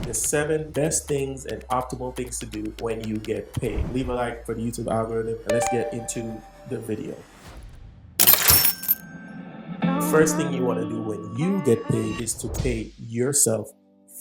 the 7 best things and optimal things to do when you get paid. Leave a like for the YouTube algorithm and let's get into the video. First thing you want to do when you get paid is to pay yourself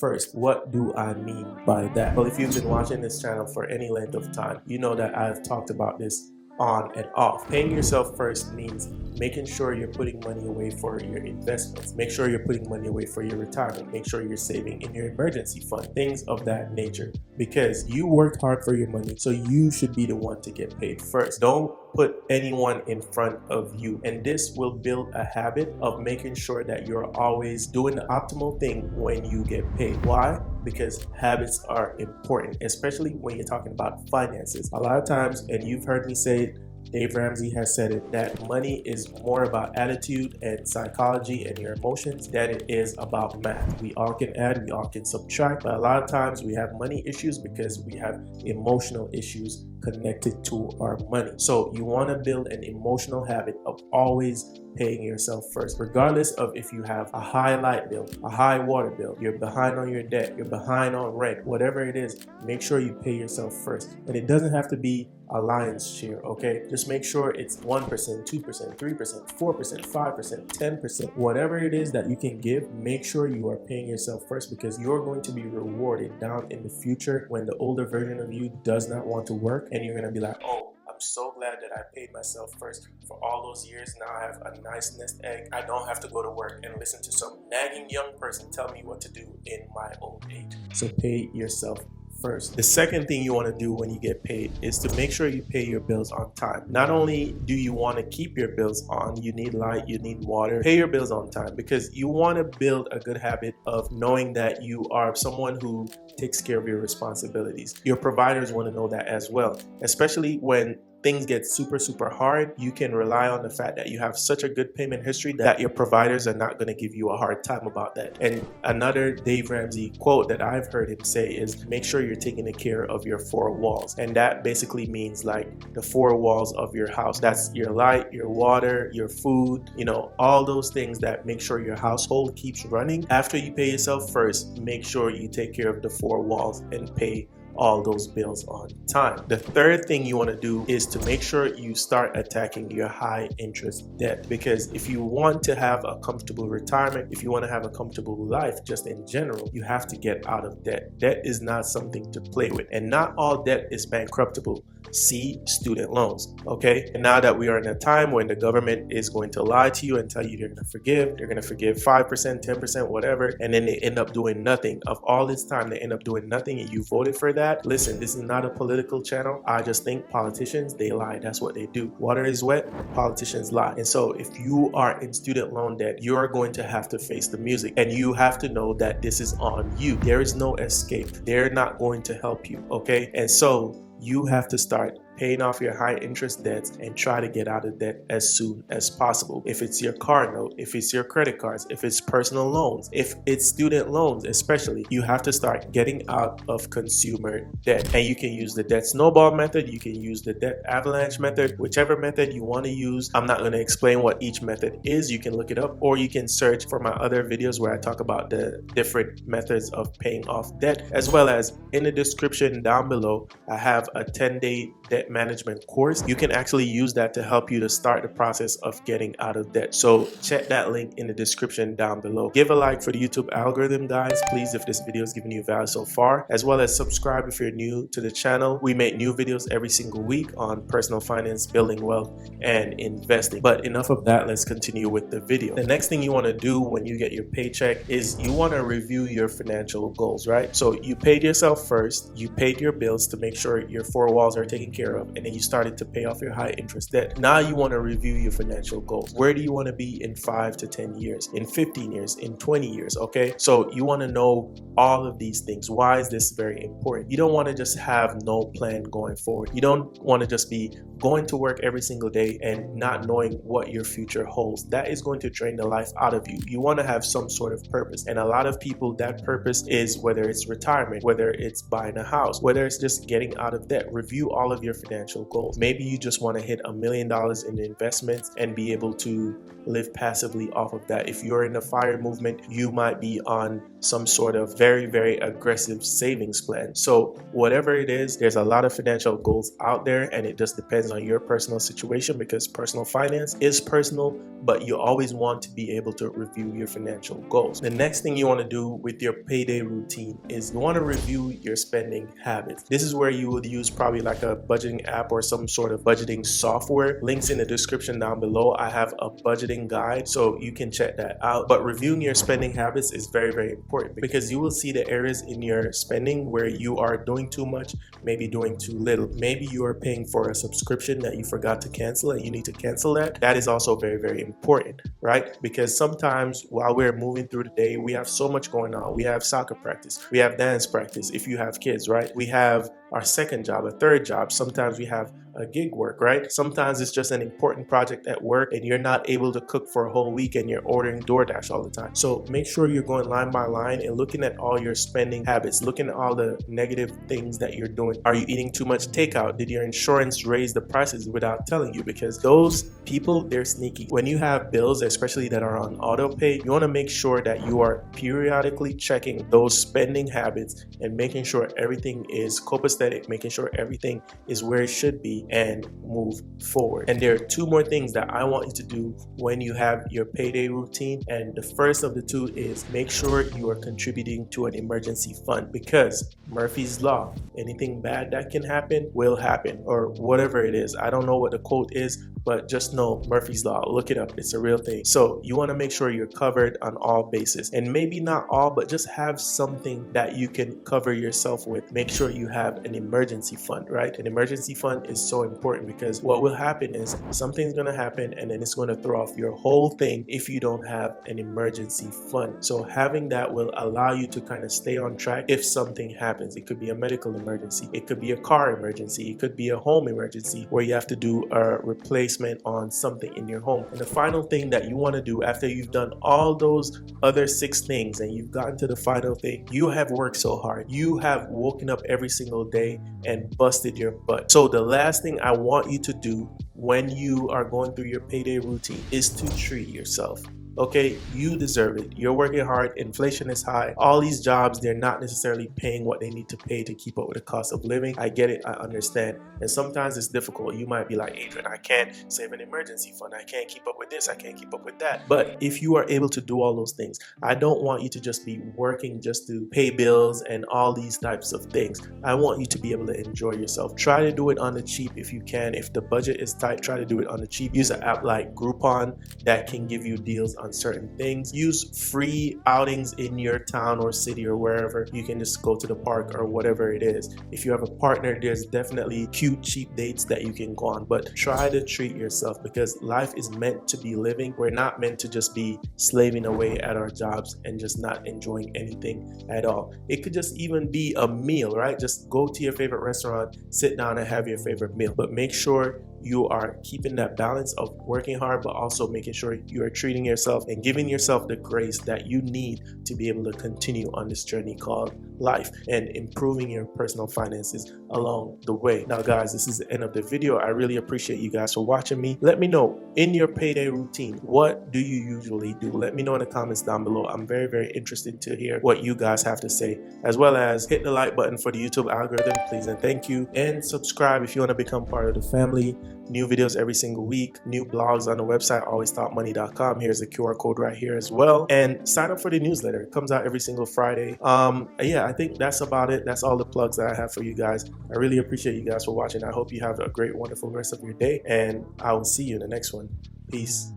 first. What do I mean by that? Well, if you've been watching this channel for any length of time, you know that I've talked about this on and off. Paying yourself first means making sure you're putting money away for your investments. Make sure you're putting money away for your retirement. Make sure you're saving in your emergency fund, things of that nature, because you worked hard for your money, so you should be the one to get paid first. Don't put anyone in front of you, and this will build a habit of making sure that you're always doing the optimal thing when you get paid. Why? Because habits are important, especially when you're talking about finances. A lot of times, and you've heard me say it, Dave Ramsey has said it, that money is more about attitude and psychology and your emotions than it is about math. We all can add, we all can subtract, but a lot of times we have money issues because we have emotional issues connected to our money. So you want to build an emotional habit of always paying yourself first, regardless of if you have a high light bill, a high water bill, you're behind on your debt, you're behind on rent, whatever it is, make sure you pay yourself first. And it doesn't have to be a lion's share, okay? Just make sure it's 1%, 2%, 3%, 4%, 5%, 10%, whatever it is that you can give, make sure you are paying yourself first, because you're going to be rewarded down in the future when the older version of you does not want to work, and you're going to be like, oh, I'm so glad that I paid myself first for all those years. Now I have a nice nest egg. I don't have to go to work and listen to some nagging young person tell me what to do in my old age. So pay yourself first. The second thing you want to do when you get paid is to make sure you pay your bills on time. Not only do you want to keep your bills on, you need light, you need water, pay your bills on time, because you want to build a good habit of knowing that you are someone who takes care of your responsibilities. Your providers want to know that as well, especially when things get super hard. You can rely on the fact that you have such a good payment history that your providers are not going to give you a hard time about that. And another Dave Ramsey quote that I've heard him say is, make sure you're taking care of your 4 walls. And that basically means like the 4 walls of your house. That's your light, your water, your food, you know, all those things that make sure your household keeps running. After you pay yourself first, make sure you take care of the 4 walls and pay all those bills on time. The third thing you want to do is to make sure you start attacking your high interest debt, because if you want to have a comfortable retirement, if you want to have a comfortable life just in general, you have to get out of debt. Debt is not something to play with, and not all debt is bankruptable. See student loans, okay? And now that we are in a time when the government is going to lie to you and tell you they're going to forgive 5%, 10%, whatever, and then they end up doing nothing. Of all this time, they end up doing nothing, and you voted for that. Listen, this is not a political channel. I just think politicians, they lie. That's what they do. Water is wet, politicians lie. And so if you are in student loan debt, you are going to have to face the music, and you have to know that this is on you. There is no escape. They're not going to help you, okay? And so you have to start paying off your high interest debts and try to get out of debt as soon as possible. If it's your car note, if it's your credit cards, if it's personal loans, if it's student loans especially, you have to start getting out of consumer debt. And you can use the debt snowball method, you can use the debt avalanche method, whichever method you want to use. I'm not going to explain what each method is. You can look it up, or you can search for my other videos where I talk about the different methods of paying off debt, as well as in the description down below, I have a 10-day debt management course. You can actually use that to help you to start the process of getting out of debt. So check that link in the description down below. Give a like for the YouTube algorithm, guys, please, if this video is giving you value so far, as well as subscribe if you're new to the channel. We make new videos every single week on personal finance, building wealth, and investing. But enough of that, let's continue with the video. The next thing you want to do when you get your paycheck is you want to review your financial goals, right? So you paid yourself first, you paid your bills to make sure your 4 walls are taken care of, and then you started to pay off your high interest debt. Now you want to review your financial goals. Where do you want to be in 5 to 10 years, in 15 years, in 20 years, okay? So you want to know all of these things. Why is this very important? You don't want to just have no plan going forward. You don't want to just be going to work every single day and not knowing what your future holds. That is going to drain the life out of you. You want to have some sort of purpose. And a lot of people, that purpose is whether it's retirement, whether it's buying a house, whether it's just getting out of debt. Review all of your financial goals. Maybe you just want to hit $1 million in investments and be able to live passively off of that. If you're in the FIRE movement, you might be on some sort of very, very aggressive savings plan. So whatever it is, there's a lot of financial goals out there, and it just depends on your personal situation, because personal finance is personal, but you always want to be able to review your financial goals. The next thing you want to do with your payday routine is you want to review your spending habits. This is where you would use probably like a budgeting app or some sort of budgeting software. Links in the description down below. I have a budgeting guide, so you can check that out. But reviewing your spending habits is very, very important, because you will see the areas in your spending where you are doing too much, maybe doing too little. Maybe you are paying for a subscription that you forgot to cancel and you need to cancel that. That is also very, very important, right? Because sometimes while we're moving through the day, we have so much going on. We have soccer practice, we have dance practice if you have kids, right? We have our second job, a third job. Sometimes we have a gig work, right? Sometimes it's just an important project at work and you're not able to cook for a whole week and you're ordering DoorDash all the time. So make sure you're going line by line and looking at all your spending habits, looking at all the negative things that you're doing. Are you eating too much takeout? Did your insurance raise the prices without telling you? Because those people, they're sneaky. When you have bills, especially that are on auto pay, you want to make sure that you are periodically checking those spending habits and making sure everything is copacetic, making sure everything is where it should be, and move forward. And there are two more things that I want you to do when you have your payday routine. And the first of the two is make sure you are contributing to an emergency fund, because Murphy's Law, anything bad that can happen will happen, or whatever it is. I don't know what the quote is, but just know Murphy's Law. Look it up. It's a real thing. So you want to make sure you're covered on all bases, and maybe not all, but just have something that you can cover yourself with. Make sure you have an emergency fund, right? An emergency fund is so important, because what will happen is something's going to happen and then it's going to throw off your whole thing if you don't have an emergency fund. So having that will allow you to kind of stay on track if something happens. It could be a medical emergency, it could be a car emergency, it could be a home emergency where you have to do a replacement on something in your home. And the final thing that you want to do after you've done all those other 6 things and you've gotten to the final thing, you have worked so hard. You have woken up every single day and busted your butt. So the last thing I want you to do when you are going through your payday routine is to treat yourself. Okay, you deserve it. You're working hard. Inflation is high. All these jobs, they're not necessarily paying what they need to pay to keep up with the cost of living. I get it. I understand. And sometimes it's difficult. You might be like, Adrian, I can't save an emergency fund. I can't keep up with this. I can't keep up with that. But if you are able to do all those things, I don't want you to just be working just to pay bills and all these types of things. I want you to be able to enjoy yourself. Try to do it on the cheap if you can. If the budget is tight, try to do it on the cheap. Use an app like Groupon that can give you deals on certain things. Use free outings in your town or city or wherever. You can just go to the park or whatever it is. If you have a partner, there's definitely cute cheap dates that you can go on, but try to treat yourself, because life is meant to be living. We're not meant to just be slaving away at our jobs and just not enjoying anything at all. It could just even be a meal, right? Just go to your favorite restaurant, sit down and have your favorite meal, but make sure you are keeping that balance of working hard, but also making sure you are treating yourself and giving yourself the grace that you need to be able to continue on this journey called life and improving your personal finances along the way. Now, guys, this is the end of the video. I really appreciate you guys for watching me. Let me know in your payday routine, what do you usually do? Let me know in the comments down below. I'm very, very interested to hear what you guys have to say, as well as hit the like button for the YouTube algorithm, please and thank you, and subscribe if you want to become part of the family. New videos every single week, new blogs on the website, alwaysthoughtmoney.com. Here's the QR code right here as well. And sign up for the newsletter. It comes out every single Friday. Yeah, I think that's about it. That's all the plugs that I have for you guys. I really appreciate you guys for watching. I hope you have a great, wonderful rest of your day, and I will see you in the next one. Peace.